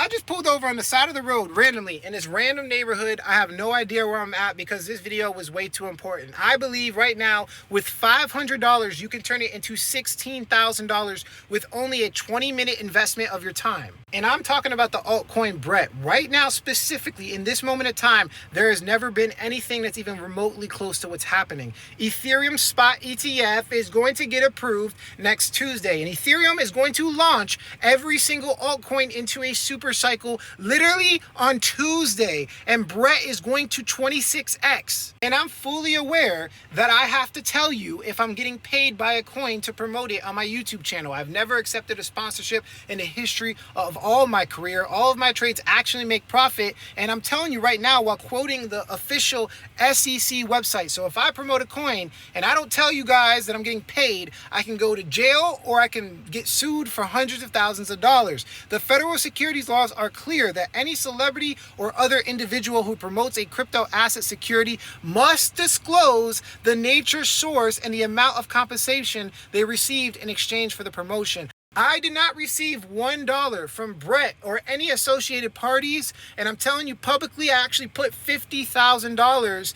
I just pulled over on the side of the road randomly in this random neighborhood. I have no idea where I'm at because this video was way too important. I believe right now with $500, you can turn it into $16,000 with only a 20-minute investment of your time. And I'm talking about the altcoin BRET. Right now, specifically in this moment of time, there has never been anything that's even remotely close to what's happening. Ethereum spot ETF is going to get approved next Tuesday, and Ethereum is going to launch every single altcoin into a super cycle literally on Tuesday, and BRET is going to 26x. And I'm fully aware that I have to tell you if I'm getting paid by a coin to promote it on my YouTube channel. I've never accepted a sponsorship in the history of all my career. All of my trades actually make profit, and I'm telling you right now while quoting the official SEC website. So if I promote a coin and I don't tell you guys that I'm getting paid, I can go to jail or I can get sued for hundreds of thousands of dollars. The federal securities laws are clear that any celebrity or other individual who promotes a crypto asset security must disclose the nature, source, and the amount of compensation they received in exchange for the promotion. I did not receive $1 from BRET or any associated parties, and I'm telling you publicly, I actually put $50,000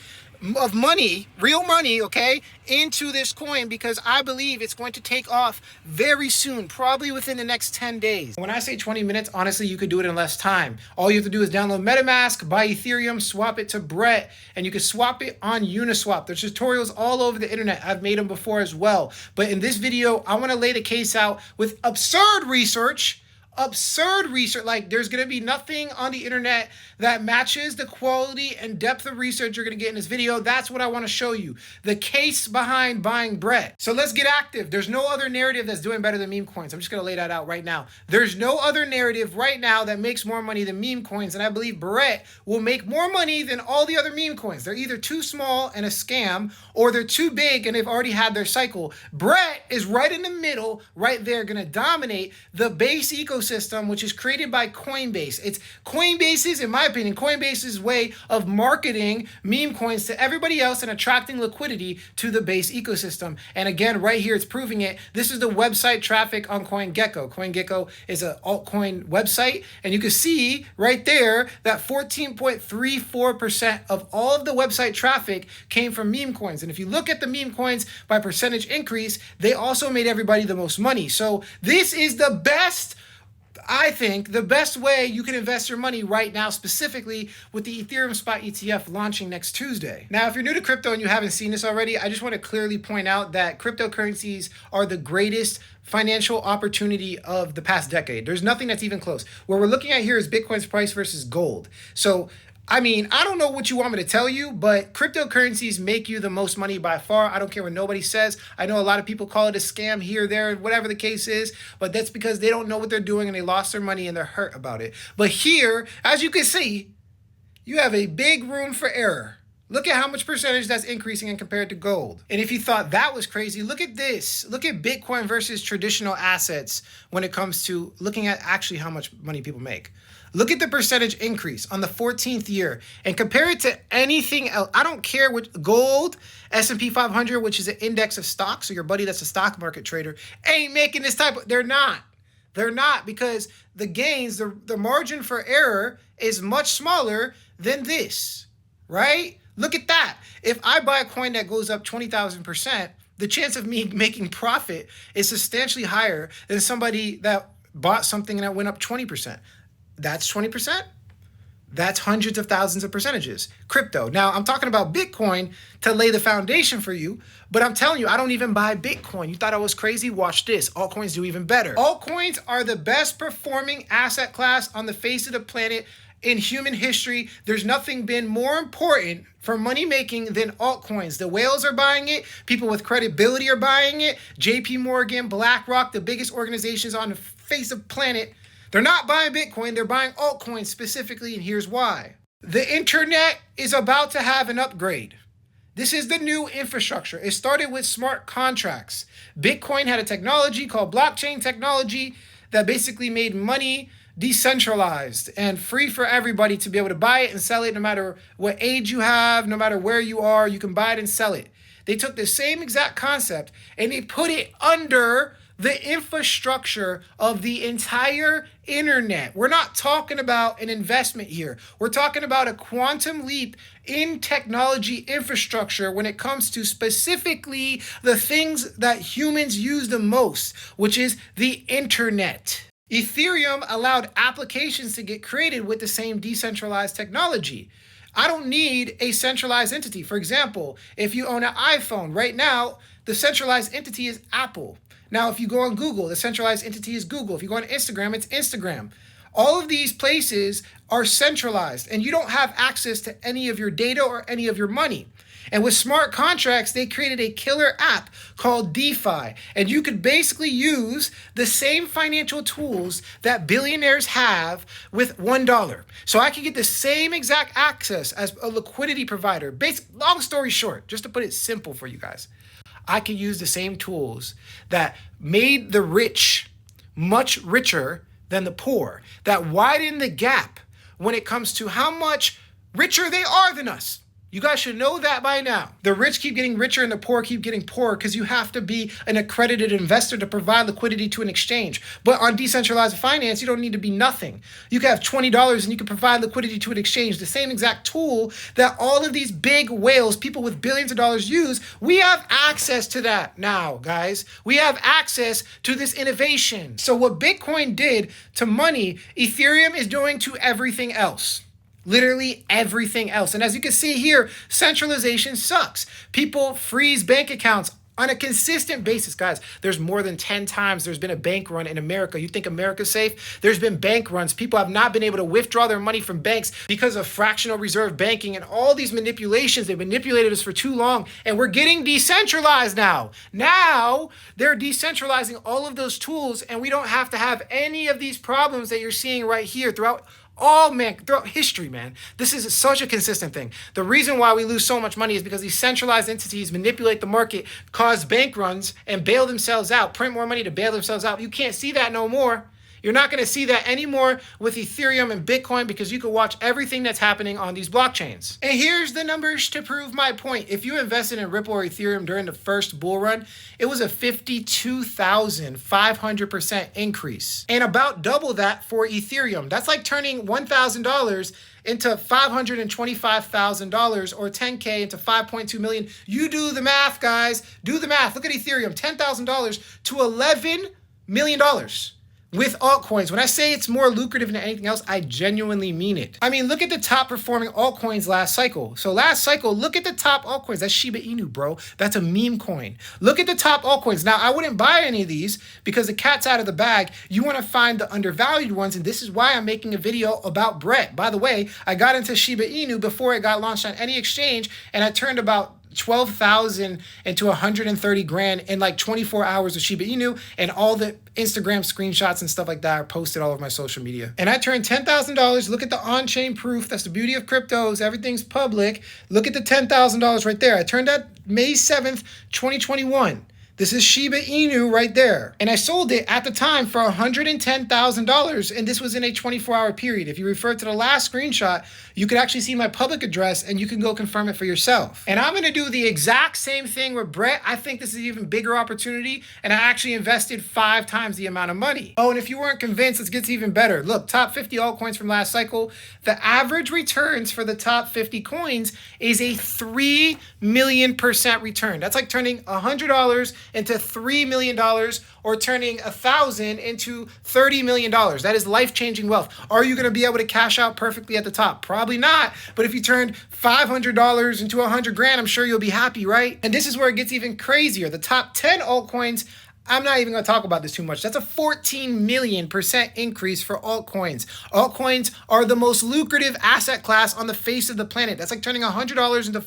of money, real money, okay, into this coin because I believe it's going to take off very soon, probably within the next 10 days. When I say 20 minutes, honestly, you could do it in less time. All you have to do is download MetaMask, buy Ethereum, swap it to BRET, and you can swap it on Uniswap. There's tutorials all over the internet. I've made them before as well. But in this video, I want to lay the case out with absurd research. Like there's going to be nothing on the internet that matches the quality and depth of research you're going to get in this video. That's what I want to show you. The case behind buying BRET. So let's get active. There's no other narrative that's doing better than meme coins. I'm just going to lay that out right now. There's no other narrative right now that makes more money than meme coins. And I believe BRET will make more money than all the other meme coins. They're either too small and a scam, or they're too big and they've already had their cycle. BRET is right in the middle, right there, going to dominate the base ecosystem, which is created by Coinbase. It's Coinbase's, in my opinion, Coinbase's way of marketing meme coins to everybody else and attracting liquidity to the base ecosystem. And again, right here, it's proving it. This is the website traffic on CoinGecko. CoinGecko is an altcoin website, and you can see right there that 14.34% of all of the website traffic came from meme coins. And if you look at the meme coins by percentage increase, they also made everybody the most money. So this is the best, I think, the best way you can invest your money right now, specifically with the Ethereum spot ETF launching next Tuesday. Now, if you're new to crypto and you haven't seen this already, I just want to clearly point out that cryptocurrencies are the greatest financial opportunity of the past decade. There's nothing that's even close. What we're looking at here is Bitcoin's price versus gold. So I mean, I don't know what you want me to tell you, but cryptocurrencies make you the most money by far. I don't care what nobody says. I know a lot of people call it a scam here, there, whatever the case is, but that's because they don't know what they're doing and they lost their money and they're hurt about it. But here, as you can see, you have a big room for error. Look at how much percentage that's increasing in compared to gold. And if you thought that was crazy, look at this. Look at Bitcoin versus traditional assets when it comes to looking at actually how much money people make. Look at the percentage increase on the 14th year and compare it to anything else. I don't care what gold, S&P 500, which is an index of stocks, so your buddy that's a stock market trader, ain't making this type of, they're not. They're not, because the gains, the margin for error is much smaller than this, right? Look at that. If I buy a coin that goes up 20,000%, the chance of me making profit is substantially higher than somebody that bought something that went up 20%. That's 20%. That's hundreds of thousands of percentages. Crypto. Now, I'm talking about Bitcoin to lay the foundation for you, but I'm telling you, I don't even buy Bitcoin. You thought I was crazy? Watch this. Altcoins do even better. Altcoins are the best performing asset class on the face of the planet in human history. There's nothing been more important for money making than altcoins. The whales are buying it. People with credibility are buying it. JP Morgan, BlackRock, the biggest organizations on the face of the planet, they're not buying Bitcoin, they're buying altcoins specifically, and here's why. The internet is about to have an upgrade. This is the new infrastructure. It started with smart contracts. Bitcoin had a technology called blockchain technology that basically made money decentralized and free for everybody to be able to buy it and sell it no matter what age you have, no matter where you are, you can buy it and sell it. They took the same exact concept and they put it under the infrastructure of the entire internet. We're not talking about an investment here. We're talking about a quantum leap in technology infrastructure when it comes to specifically the things that humans use the most, which is the internet. Ethereum allowed applications to get created with the same decentralized technology. I don't need a centralized entity. For example, if you own an iPhone right now, the centralized entity is Apple. Now, if you go on Google, the centralized entity is Google. If you go on Instagram, it's Instagram. All of these places are centralized, and you don't have access to any of your data or any of your money. And with smart contracts, they created a killer app called DeFi. And you could basically use the same financial tools that billionaires have with $1. So I can get the same exact access as a liquidity provider. Long story short, just to put it simple for you guys, I can use the same tools that made the rich much richer than the poor, that widen the gap when it comes to how much richer they are than us. You guys should know that by now. The rich keep getting richer and the poor keep getting poorer because you have to be an accredited investor to provide liquidity to an exchange. But on decentralized finance, you don't need to be nothing. You can have $20 and you can provide liquidity to an exchange. The same exact tool that all of these big whales, people with billions of dollars use, we have access to that now, guys. We have access to this innovation. So what Bitcoin did to money, Ethereum is doing to everything else. Literally everything else. And as you can see here, centralization sucks. People freeze bank accounts on a consistent basis. Guys, there's more than 10 times there's been a bank run in America. You think America's safe? There's been bank runs. People have not been able to withdraw their money from banks because of fractional reserve banking and all these manipulations. They've manipulated us for too long, and we're getting decentralized now. Now they're decentralizing all of those tools, and we don't have to have any of these problems that you're seeing right here throughout history, man. This is such a consistent thing. The reason why we lose so much money is because these centralized entities manipulate the market, cause bank runs, and bail themselves out, print more money to bail themselves out. You can't see that no more. You're not going to see that anymore with Ethereum and Bitcoin because you can watch everything that's happening on these blockchains. And here's the numbers to prove my point. If you invested in Ripple or Ethereum during the first bull run, it was a 52,500% increase. And about double that for Ethereum. That's like turning $1,000 into $525,000 or 10K into 5.2 million. You do the math, guys. Do the math. Look at Ethereum, $10,000 to $11 million. With altcoins. When I say it's more lucrative than anything else, I genuinely mean it. I mean, look at the top performing altcoins last cycle. So last cycle, look at the top altcoins. That's Shiba Inu, bro. That's a meme coin. Look at the top altcoins. Now, I wouldn't buy any of these because the cat's out of the bag. You want to find the undervalued ones, and this is why I'm making a video about Brett. By the way, I got into Shiba Inu before it got launched on any exchange, and I turned about 12,000 into 130 grand in like 24 hours of Shiba Inu, and all the Instagram screenshots and stuff like that are posted all over my social media. And I turned $10,000. Look at the on-chain proof. That's the beauty of cryptos. Everything's public. Look at the $10,000 right there. I turned that May 7th, 2021. This is Shiba Inu right there. And I sold it at the time for $110,000, and this was in a 24-hour period. If you refer to the last screenshot, you could actually see my public address, and you can go confirm it for yourself. And I'm gonna do the exact same thing with Brett. I think this is an even bigger opportunity, and I actually invested 5 times the amount of money. Oh, and if you weren't convinced, it gets even better. Look, top 50 altcoins from last cycle. The average returns for the top 50 coins is a 3 million% return. That's like turning $100 into $3 million, or turning 1,000 into $30 million. That is life-changing wealth. Are you going to be able to cash out perfectly at the top? Probably not. But if you turned $500 into 100 grand, I'm sure you'll be happy, right? And this is where it gets even crazier. The top 10 altcoins, I'm not even going to talk about this too much. That's a 14 million% increase for altcoins. Altcoins are the most lucrative asset class on the face of the planet. That's like turning $100 into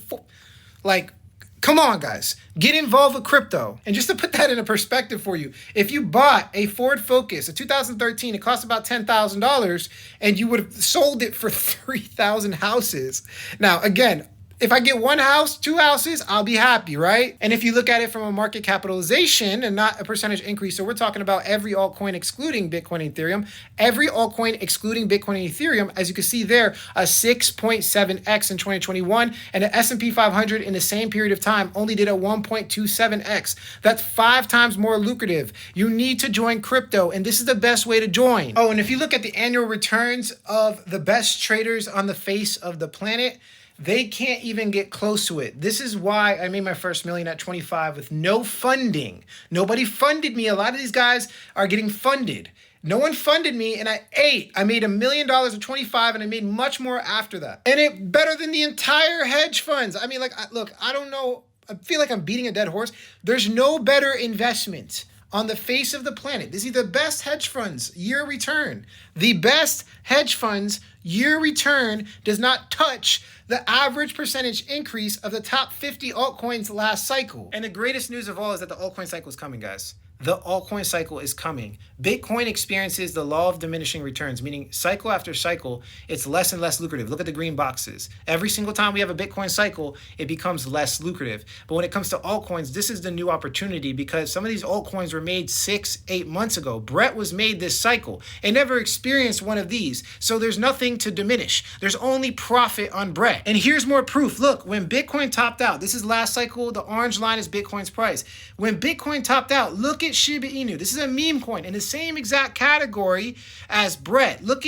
come on, guys. Get involved with crypto. And just to put that into perspective for you, if you bought a Ford Focus, a 2013, it cost about $10,000, and you would have sold it for 3,000 houses. Now, again, If I get one house, two houses, I'll be happy, right? And if you look at it from a market capitalization and not a percentage increase, so we're talking about every altcoin excluding Bitcoin and Ethereum, every altcoin excluding Bitcoin and Ethereum, as you can see there, a 6.7x in 2021, and the S&P 500 in the same period of time only did a 1.27x. That's 5 times more lucrative. You need to join crypto, and this is the best way to join. Oh, and if you look at the annual returns of the best traders on the face of the planet, they can't even get close to it. This is why I made my first million at 25 with no funding. Nobody funded me. A lot of these guys are getting funded. No one funded me, and I ate. I made $1 million at 25, and I made much more after that. And it better than the entire hedge funds. I mean, look, I don't know. I feel like I'm beating a dead horse. There's no better investment on the face of the planet. This is the best hedge funds year return. The best hedge funds year return does not touch the average percentage increase of the top 50 altcoins last cycle. And the greatest news of all is that the altcoin cycle is coming, guys. The altcoin cycle is coming. Bitcoin experiences the law of diminishing returns, meaning cycle after cycle, it's less and less lucrative. Look at the green boxes. Every single time we have a Bitcoin cycle, it becomes less lucrative. But when it comes to altcoins, this is the new opportunity because some of these altcoins were made 6-8 months ago. Brett was made this cycle and never experienced one of these. So there's nothing to diminish. There's only profit on Brett. And here's more proof. Look, when Bitcoin topped out, this is last cycle, the orange line is Bitcoin's price. When Bitcoin topped out, look at Shiba Inu. This is a meme coin in the same exact category as Brett. Look,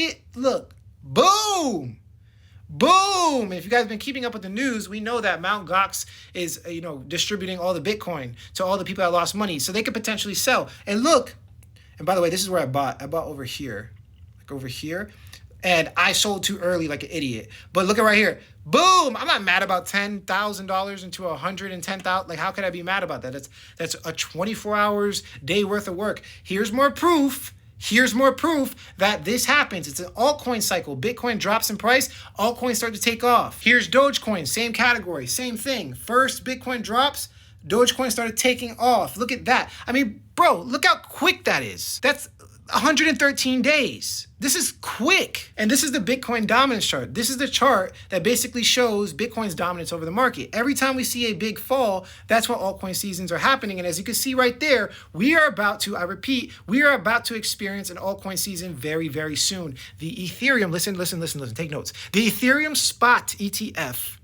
boom, boom. And if you guys have been keeping up with the news, we know that Mt. Gox is, distributing all the Bitcoin to all the people that lost money so they could potentially sell. And look, and by the way, this is where I bought over here, and I sold too early like an idiot. But look at right here. Boom! I'm not mad about $10,000 into $110,000. Like, how could I be mad about that? That's a 24 hours day worth of work. Here's more proof that this happens. It's an altcoin cycle. Bitcoin drops in price, altcoins start to take off. Here's Dogecoin, same category, same thing. First Bitcoin drops, Dogecoin started taking off. Look at that. I mean, bro, look how quick that is. That's 113 days. This is quick. And this is the Bitcoin dominance chart. This is the chart that basically shows Bitcoin's dominance over the market. Every time we see a big fall, that's when altcoin seasons are happening. And as you can see right there, we are about to experience an altcoin season very, very soon. The Ethereum, listen, take notes. The Ethereum spot ETF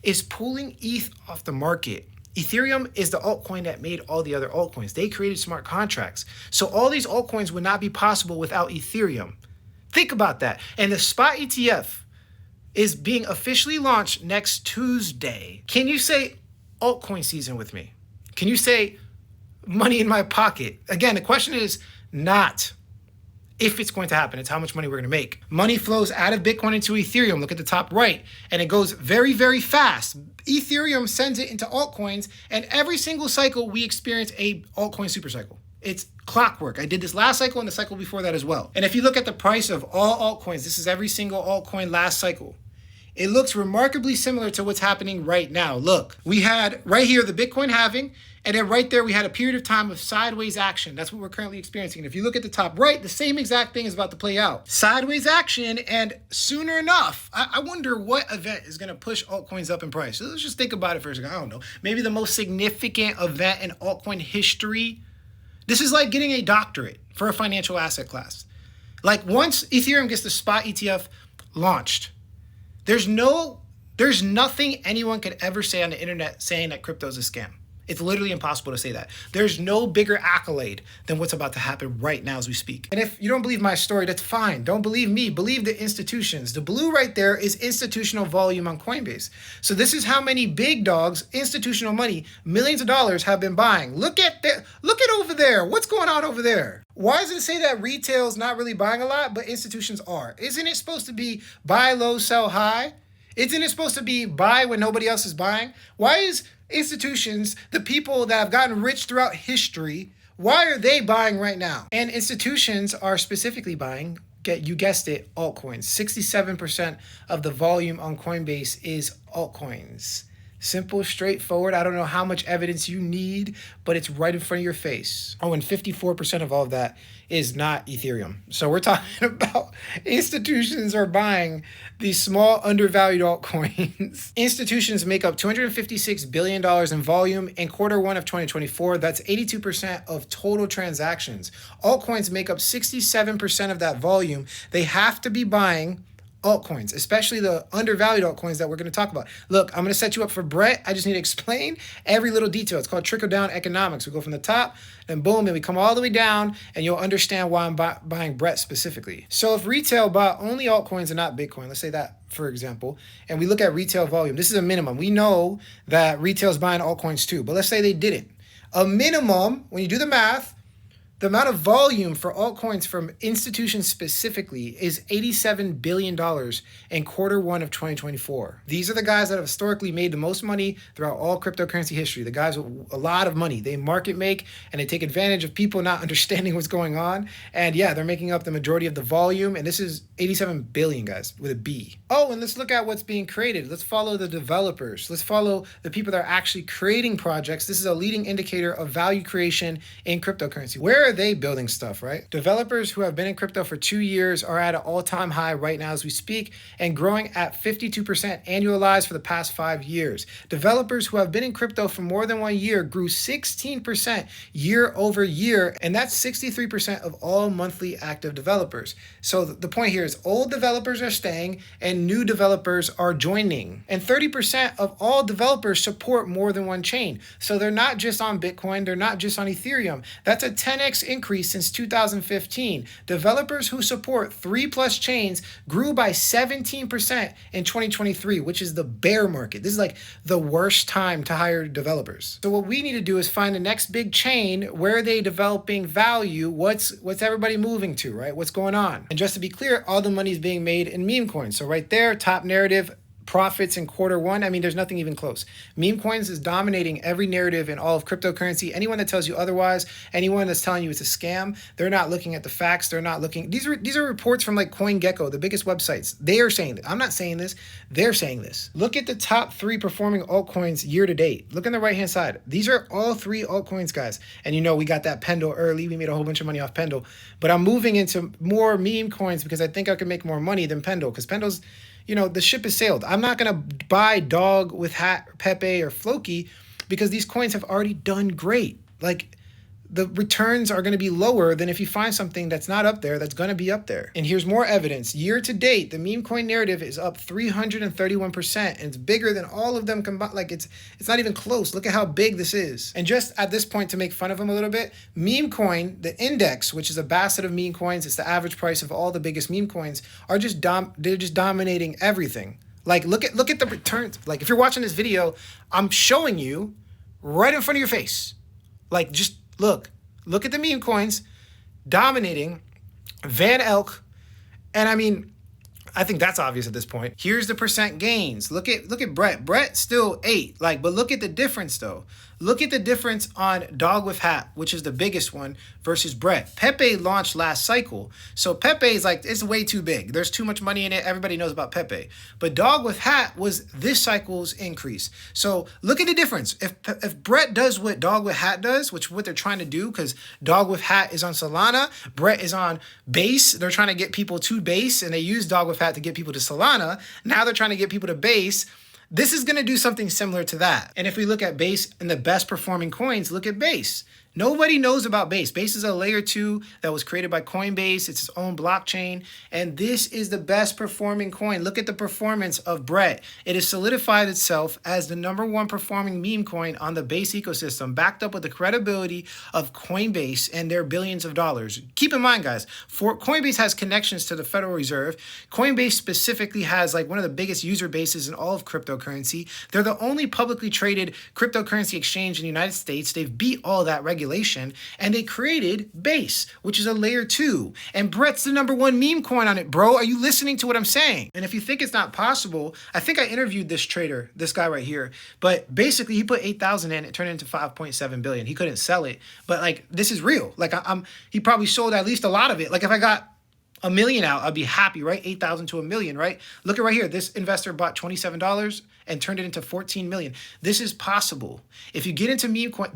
is pulling ETH off the market. Ethereum is the altcoin that made all the other altcoins. They created smart contracts. So all these altcoins would not be possible without Ethereum. Think about that. And the spot ETF is being officially launched next Tuesday. Can you say altcoin season with me? Can you say money in my pocket? Again, the question is not if it's going to happen, it's how much money we're going to make. Money flows out of Bitcoin into Ethereum. Look at the top right. And it goes very, very fast. Ethereum sends it into altcoins. And every single cycle, we experience a altcoin super cycle. It's clockwork. I did this last cycle and the cycle before that as well. And if you look at the price of all altcoins, this is every single altcoin last cycle. It looks remarkably similar to what's happening right now. Look, we had right here the Bitcoin halving, and then right there we had a period of time of sideways action. That's what we're currently experiencing. And if you look at the top right, the same exact thing is about to play out. Sideways action, and sooner enough, I wonder what event is going to push altcoins up in price. So let's just think about it for a second. I don't know. Maybe the most significant event in altcoin history. This is like getting a doctorate for a financial asset class. Like once Ethereum gets the spot ETF launched, there's nothing anyone could ever say on the internet saying that crypto is a scam. It's literally impossible to say that. There's no bigger accolade than what's about to happen right now as we speak. And if you don't believe my story, that's fine. Don't believe me. Believe the institutions. The blue right there is institutional volume on Coinbase. So this is how many big dogs, institutional money, millions of dollars have been buying. Look at over there. What's going on over there? Why does it say that retail's not really buying a lot, but institutions are? Isn't it supposed to be buy low, sell high? Isn't it supposed to be buy when nobody else is buying? Why is institutions, the people that have gotten rich throughout history, why are they buying right now? And institutions are specifically buying, you guessed it, altcoins. 67% of the volume on Coinbase is altcoins. Simple, straightforward. I don't know how much evidence you need, but it's right in front of your face. Oh, and 54% of all of that is not Ethereum. So we're talking about institutions are buying these small, undervalued altcoins. Institutions make up $256 billion in volume in quarter one of 2024. That's 82% of total transactions. Altcoins make up 67% of that volume. They have to be buying altcoins, especially the undervalued altcoins that we're going to talk about. Look, I'm going to set you up for Brett. I just need to explain every little detail. It's called trickle-down economics. We go from the top, and boom, and we come all the way down, and you'll understand why I'm buying Brett specifically. So if retail bought only altcoins and not Bitcoin, let's say that, for example, and we look at retail volume, this is a minimum. We know that retail is buying altcoins too, but let's say they didn't. A minimum, when you do the math, the amount of volume for altcoins from institutions specifically is $87 billion in quarter one of 2024. These are the guys that have historically made the most money throughout all cryptocurrency history. The guys with a lot of money. They market make and they take advantage of people not understanding what's going on. And yeah, they're making up the majority of the volume. And this is 87 billion, guys, with a B. Oh, and let's look at what's being created. Let's follow the developers. Let's follow the people that are actually creating projects. This is a leading indicator of value creation in cryptocurrency. Where are they building stuff, right? Developers who have been in crypto for 2 years are at an all-time high right now as we speak and growing at 52% annualized for the past 5 years. Developers who have been in crypto for more than 1 year grew 16% year over year, and that's 63% of all monthly active developers. So the point here is old developers are staying and new developers are joining. And 30% of all developers support more than one chain. So they're not just on Bitcoin, they're not just on Ethereum. That's a 10x increase since 2015. Developers who support 3+ chains grew by 17% in 2023, which is the bear market. This is like the worst time to hire developers. So what we need to do is find the next big chain. Where are they developing value? What's everybody moving to, right? What's going on? And just to be clear, all the money is being made in meme coins. So right there, top narrative, profits in quarter one. I mean, there's nothing even close. Meme coins is dominating every narrative in all of cryptocurrency. Anyone that tells you otherwise, anyone that's telling you it's a scam, they're not looking at the facts. They're not looking. These are reports from like CoinGecko, the biggest websites. They are saying that. I'm not saying this. They're saying this. Look at the top 3 performing altcoins year to date. Look on the right-hand side. These are all 3 altcoins, guys. And you know, we got that Pendle early. We made a whole bunch of money off Pendle. But I'm moving into more meme coins because I think I can make more money than Pendle, because Pendle's, you know, the ship has sailed. I'm not going to buy Dog with Hat, Pepe, or Floki because these coins have already done great. Like, the returns are going to be lower than if you find something that's not up there, that's going to be up there. And here's more evidence. Year to date, the meme coin narrative is up 331%, and it's bigger than all of them combined. Like, it's not even close. Look at how big this is. And just at this point, to make fun of them a little bit, meme coin, the index, which is a basket of meme coins, it's the average price of all the biggest meme coins, are just they're just dominating everything. Like, look at the returns. Like, if you're watching this video, I'm showing you right in front of your face. Like, just look at the meme coins dominating Van Elk. And I mean, I think that's obvious at this point. Here's the percent gains. Look at Brett. Brett still 8. But look at the difference though. Look at the difference on Dog with Hat, which is the biggest one, versus Brett. Pepe launched last cycle. So Pepe is like, it's way too big. There's too much money in it. Everybody knows about Pepe. But Dog with Hat was this cycle's increase. So look at the difference. If Brett does what Dog with Hat does, which what they're trying to do, because Dog with Hat is on Solana, Brett is on Base. They're trying to get people to Base, and they use Dog with Hat to get people to Solana. Now they're trying to get people to Base. This is going to do something similar to that. And if we look at Base and the best performing coins, look at Base. Nobody knows about Base. Base is a layer 2 that was created by Coinbase. It's its own blockchain. And this is the best performing coin. Look at the performance of Brett. It has solidified itself as the #1 performing meme coin on the Base ecosystem, backed up with the credibility of Coinbase and their billions of dollars. Keep in mind, guys, Coinbase has connections to the Federal Reserve. Coinbase specifically has like one of the biggest user bases in all of cryptocurrency. They're the only publicly traded cryptocurrency exchange in the United States. They've beat all that regulation, and they created Base, which is a layer 2. And Brett's the #1 meme coin on it, bro. Are you listening to what I'm saying? And if you think it's not possible, I think I interviewed this trader, this guy right here. But basically, he put 8,000 in, it turned into 5.7 billion. He couldn't sell it, but like, this is real. Like, he probably sold at least a lot of it. Like, if I got a million out, I'd be happy, right? 8,000 to a million, right? Look at right here. This investor bought $27 and turned it into 14 million. This is possible. If you get into meme coin,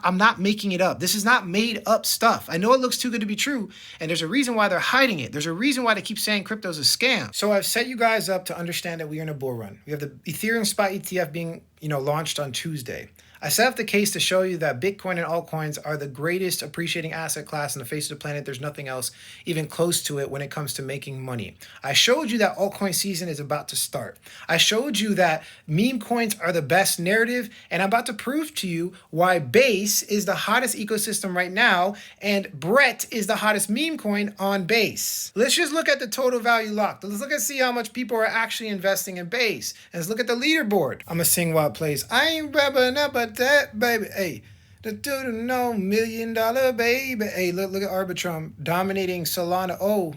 I'm not making it up. This is not made up stuff. I know it looks too good to be true, and there's a reason why they're hiding it. There's a reason why they keep saying crypto's a scam. So I've set you guys up to understand that we are in a bull run. We have the Ethereum spot ETF being, launched on Tuesday. I set up the case to show you that Bitcoin and altcoins are the greatest appreciating asset class on the face of the planet. There's nothing else even close to it when it comes to making money. I showed you that altcoin season is about to start. I showed you that meme coins are the best narrative, and I'm about to prove to you why Base is the hottest ecosystem right now, and Brett is the hottest meme coin on Base. Let's just look at the total value locked. Let's look and see how much people are actually investing in Base. And let's look at the leaderboard. I'm gonna sing while it plays. I ain't rapping up a that baby, hey, the dude no $1 million baby, hey, look at Arbitrum dominating Solana. Oh,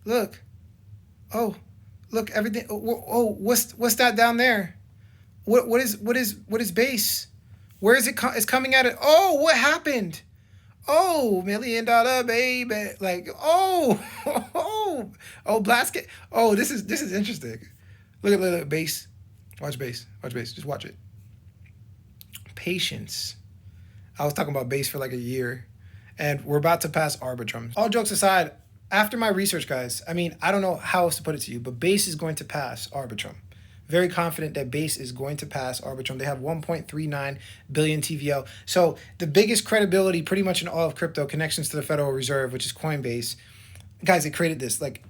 look everything. Oh, what's that down there? What is Base? Where is it? It's coming at it. Oh, what happened? Oh, $1 million baby, like Blast. Oh, this is interesting. Look at Base. Watch Base. Just watch it. Patience. I was talking about Base for like a year, and we're about to pass Arbitrum. All jokes aside, after my research, guys, I don't know how else to put it to you, but Base is going to pass Arbitrum. Very confident that Base is going to pass Arbitrum. They have 1.39 billion TVL. So the biggest credibility pretty much in all of crypto, connections to the Federal Reserve, which is Coinbase. Guys, they created this. Like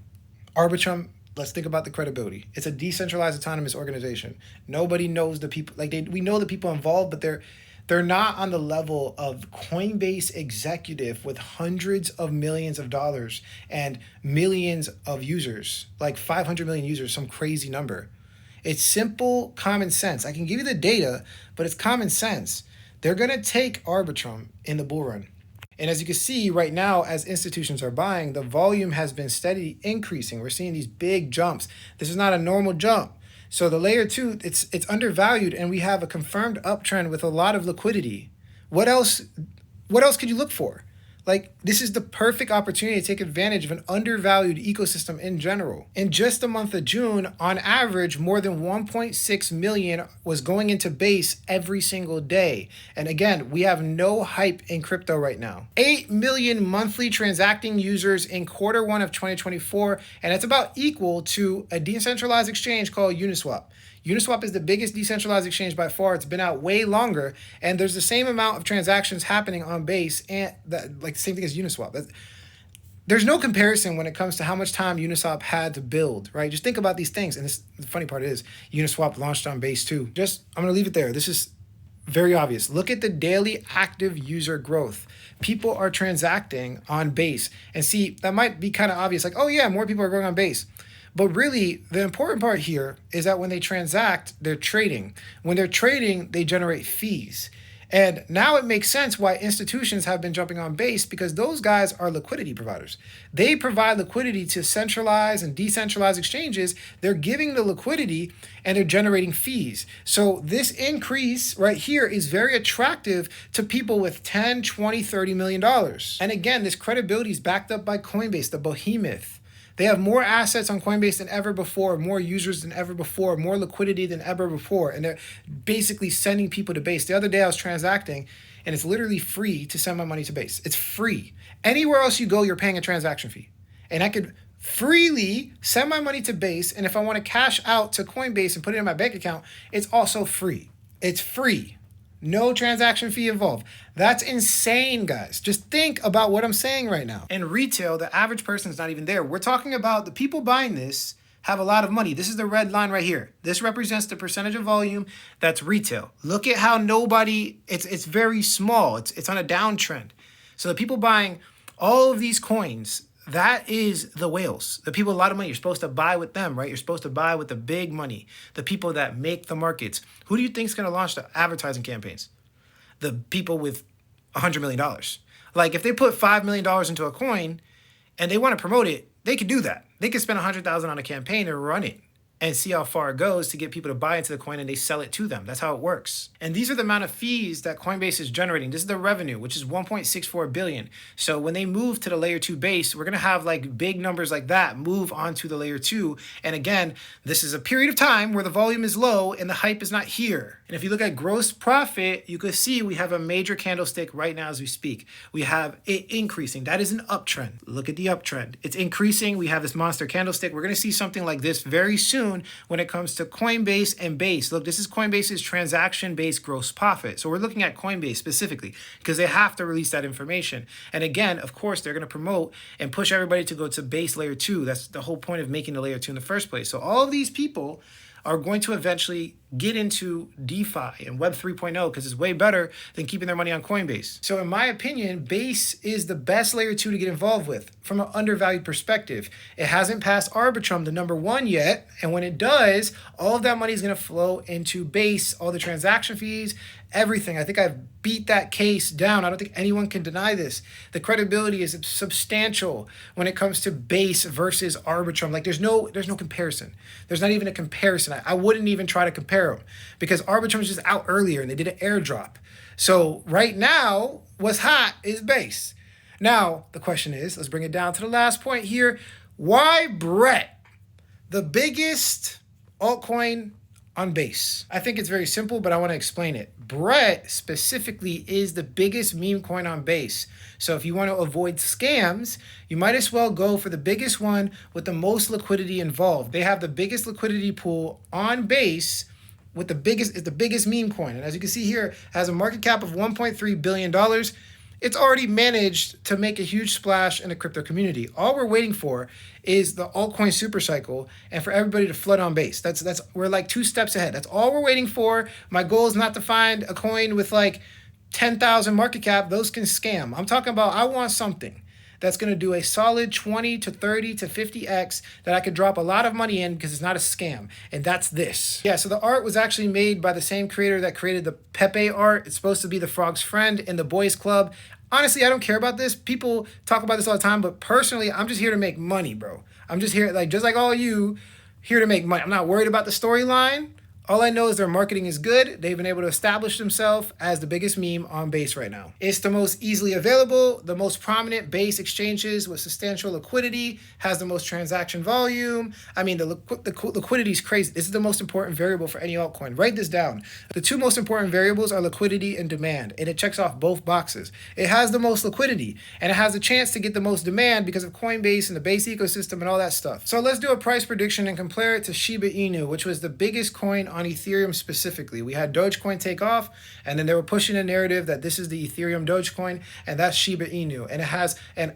Arbitrum, let's think about the credibility. It's a decentralized autonomous organization. Nobody knows the people. We know the people involved, but they're not on the level of Coinbase executive with hundreds of millions of dollars and millions of users, like 500 million users, some crazy number. It's simple common sense. I can give you the data, but it's common sense. They're going to take Arbitrum in the bull run. And as you can see right now, as institutions are buying, the volume has been steadily increasing. We're seeing these big jumps. This is not a normal jump. So the layer 2, it's undervalued, and we have a confirmed uptrend with a lot of liquidity. What else could you look for? Like, this is the perfect opportunity to take advantage of an undervalued ecosystem in general. In just the month of June, on average, more than 1.6 million was going into Base every single day. And again, we have no hype in crypto right now. 8 million monthly transacting users in Q1 of 2024, and that's about equal to a decentralized exchange called Uniswap. Uniswap is the biggest decentralized exchange by far. It's been out way longer, and there's the same amount of transactions happening on Base, and like the same thing as Uniswap. There's no comparison when it comes to how much time Uniswap had to build, right? Just think about these things, and the funny part is Uniswap launched on Base too. I'm gonna leave it there. This is very obvious. Look at the daily active user growth. People are transacting on Base, and see, that might be kind of obvious, like, oh yeah, more people are going on Base. But really, the important part here is that when they transact, they're trading. When they're trading, they generate fees. And now it makes sense why institutions have been jumping on Base, because those guys are liquidity providers. They provide liquidity to centralized and decentralized exchanges. They're giving the liquidity and they're generating fees. So this increase right here is very attractive to people with 10, 20, $30 million. And again, this credibility is backed up by Coinbase, the behemoth. They have more assets on Coinbase than ever before, more users than ever before, more liquidity than ever before, and they're basically sending people to Base. The other day I was transacting, and it's literally free to send my money to Base. It's free. Anywhere else you go, you're paying a transaction fee. And I could freely send my money to Base, and if I want to cash out to Coinbase and put it in my bank account, it's also free. It's free. No transaction fee involved. That's insane, guys. Just think about what I'm saying right now. In retail, the average person is not even there. We're talking about the people buying this have a lot of money. This is the red line right here. This represents the percentage of volume that's retail. Look at how it's very small. It's on a downtrend. So the people buying all of these coins, that is the whales. The people with a lot of money, you're supposed to buy with them, right? You're supposed to buy with the big money, the people that make the markets. Who do you think is going to launch the advertising campaigns? The people with $100 million. Like, if they put $5 million into a coin and they want to promote it, they could do that. They could spend $100,000 on a campaign and run it. and see how far it goes to get people to buy into the coin and they sell it to them. That's how it works. And these are the amount of fees that Coinbase is generating. This is the revenue, which is 1.64 billion. So when they move to the layer 2 base, we're going to have like big numbers like that move onto the layer 2. And again, this is a period of time where the volume is low and the hype is not here. And if you look at gross profit, you can see we have a major candlestick right now as we speak. We have it increasing. That is an uptrend. Look at the uptrend. It's increasing. We have this monster candlestick. We're going to see something like this very soon when it comes to Coinbase and Base. Look, this is Coinbase's transaction-based gross profit. So we're looking at Coinbase specifically because they have to release that information. And again, of course, they're going to promote and push everybody to go to Base layer 2. That's the whole point of making the layer 2 in the first place. So all of these people are going to eventually get into DeFi and Web 3.0 because it's way better than keeping their money on Coinbase. So in my opinion, Base is the best layer 2 to get involved with from an undervalued perspective. It hasn't passed Arbitrum, the number 1 yet. And when it does, all of that money is going to flow into Base, all the transaction fees, everything. I think I've beat that case down. I don't think anyone can deny this. The credibility is substantial when it comes to Base versus Arbitrum. Like there's no comparison. There's not even a comparison. I wouldn't even try to compare them because Arbitrum was just out earlier and they did an airdrop. So right now, what's hot is Base. Now, the question is, let's bring it down to the last point here. Why Brett, the biggest altcoin on Base? I think it's very simple, but I want to explain it. Brett specifically is the biggest meme coin on Base. So if you want to avoid scams, you might as well go for the biggest one with the most liquidity involved. They have the biggest liquidity pool on Base with the biggest meme coin. And as you can see here, it has a market cap of $1.3 billion. It's already managed to make a huge splash in the crypto community. All we're waiting for is the altcoin super cycle and for everybody to flood on Base. We're like 2 steps ahead. That's all we're waiting for. My goal is not to find a coin with like 10,000 market cap. Those can scam. I'm talking about I want something that's going to do a solid 20 to 30 to 50x that I could drop a lot of money in because it's not a scam. And that's this. Yeah, so the art was actually made by the same creator that created the Pepe art. It's supposed to be the frog's friend in the boys club. Honestly, I don't care about this. People talk about this all the time, but personally, I'm just here to make money, bro. I'm just here, just like all you, here to make money. I'm not worried about the storyline. All I know is their marketing is good. They've been able to establish themselves as the biggest meme on Base right now. It's the most easily available, the most prominent Base exchanges with substantial liquidity, has the most transaction volume. I mean, the liquidity is crazy. This is the most important variable for any altcoin. Write this down. The 2 most important variables are liquidity and demand, and it checks off both boxes. It has the most liquidity, and it has a chance to get the most demand because of Coinbase and the Base ecosystem and all that stuff. So let's do a price prediction and compare it to Shiba Inu, which was the biggest coin on Ethereum specifically. We had Dogecoin take off, and then they were pushing a narrative that this is the Ethereum Dogecoin, and that's Shiba Inu. And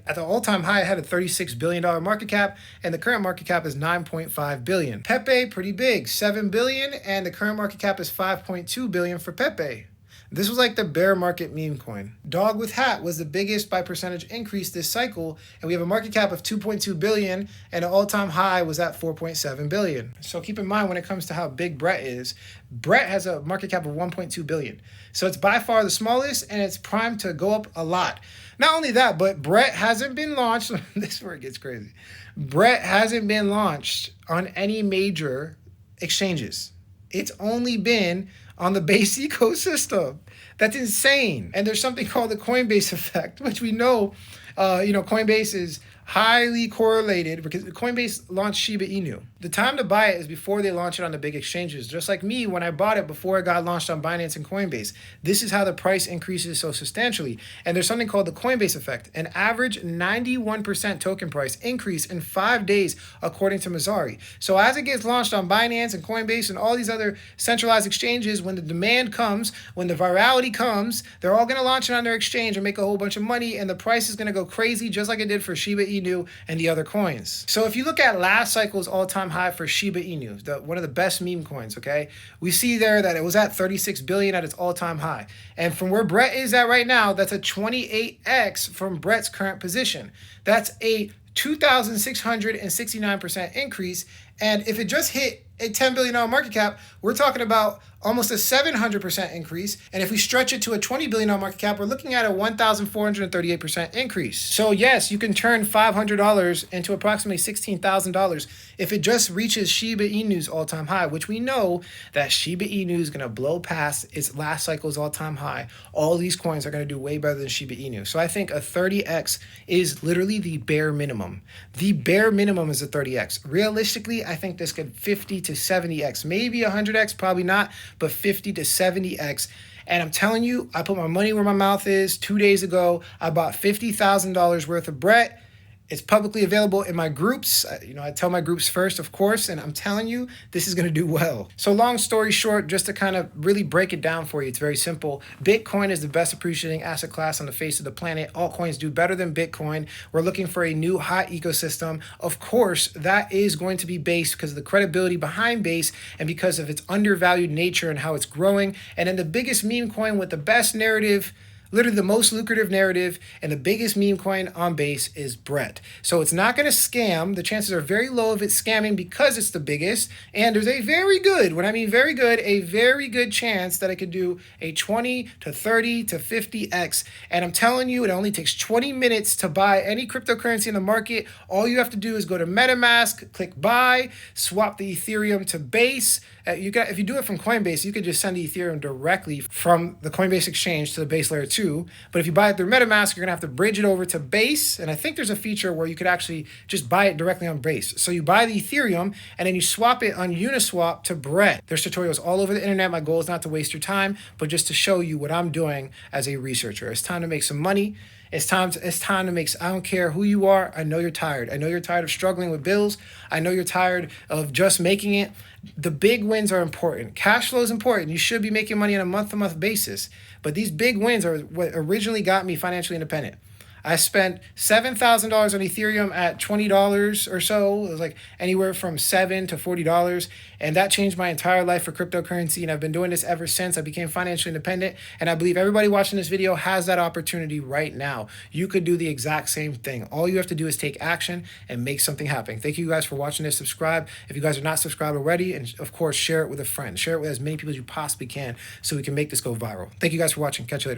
at the all-time high, it had a $36 billion market cap, and the current market cap is 9.5 billion. Pepe, pretty big, 7 billion, and the current market cap is 5.2 billion for Pepe. This was like the bear market meme coin. Dog with Hat was the biggest by percentage increase this cycle, and we have a market cap of 2.2 billion, and an all-time high was at 4.7 billion. So keep in mind when it comes to how big Brett is, Brett has a market cap of 1.2 billion. So it's by far the smallest, and it's primed to go up a lot. Not only that, but Brett hasn't been launched. This is where it gets crazy. Brett hasn't been launched on any major exchanges. It's only been on the Base ecosystem. That's insane. And there's something called the Coinbase effect, which we know, Coinbase is highly correlated because Coinbase launched Shiba Inu. The time to buy it is before they launch it on the big exchanges. Just like me, when I bought it before it got launched on Binance and Coinbase. This is how the price increases so substantially. And there's something called the Coinbase effect. An average 91% token price increase in 5 days, according to Messari. So as it gets launched on Binance and Coinbase and all these other centralized exchanges, when the demand comes, when the virality comes, they're all going to launch it on their exchange and make a whole bunch of money, and the price is going to go crazy just like it did for Shiba Inu and the other coins. So if you look at last cycle's all-time high for Shiba Inu, one of the best meme coins, okay? We see there that it was at 36 billion at its all-time high. And from where Brett is at right now, that's a 28x from Brett's current position. That's a 2,669% increase. And if it just hit a $10 billion market cap, we're talking about almost a 700% increase. And if we stretch it to a $20 billion market cap, we're looking at a 1,438% increase. So yes, you can turn $500 into approximately $16,000 if it just reaches Shiba Inu's all-time high, which we know that Shiba Inu is going to blow past its last cycle's all-time high. All these coins are going to do way better than Shiba Inu. So I think a 30x is literally the bare minimum. The bare minimum is a 30x. Realistically, I think this could 50 to 70x, maybe 100x, probably not, but 50 to 70x. And I'm telling you, I put my money where my mouth is. 2 days ago, I bought $50,000 worth of Brett. It's publicly available in my groups. I tell my groups first, of course, and I'm telling you, this is going to do well. So long story short, just to kind of really break it down for you, it's very simple. Bitcoin is the best appreciating asset class on the face of the planet. Altcoins do better than Bitcoin. We're looking for a new hot ecosystem. Of course, that is going to be Base because of the credibility behind Base and because of its undervalued nature and how it's growing. And then the biggest meme coin with the best narrative, literally the most lucrative narrative and the biggest meme coin on Base is Brett. So it's not going to scam. The chances are very low of it scamming because it's the biggest. And there's a very good, when I mean very good, a very good chance that I could do a 20 to 30 to 50x. And I'm telling you, it only takes 20 minutes to buy any cryptocurrency in the market. All you have to do is go to MetaMask, click buy, swap the Ethereum to Base. If you do it from Coinbase, you could just send the Ethereum directly from the Coinbase exchange to the Base layer 2. But if you buy it through MetaMask, you're going to have to bridge it over to Base. And I think there's a feature where you could actually just buy it directly on Base. So you buy the Ethereum and then you swap it on Uniswap to Brett. There's tutorials all over the internet. My goal is not to waste your time, but just to show you what I'm doing as a researcher. It's time to make some money. It's time to make, I don't care who you are. I know you're tired. I know you're tired of struggling with bills. I know you're tired of just making it. The big wins are important. Cash flow is important. You should be making money on a month-to-month basis. But these big wins are what originally got me financially independent. I spent $7,000 on Ethereum at $20 or so. It was like anywhere from $7 to $40. And that changed my entire life for cryptocurrency. And I've been doing this ever since I became financially independent. And I believe everybody watching this video has that opportunity right now. You could do the exact same thing. All you have to do is take action and make something happen. Thank you guys for watching this. Subscribe if you guys are not subscribed already. And of course, share it with a friend. Share it with as many people as you possibly can so we can make this go viral. Thank you guys for watching. Catch you later.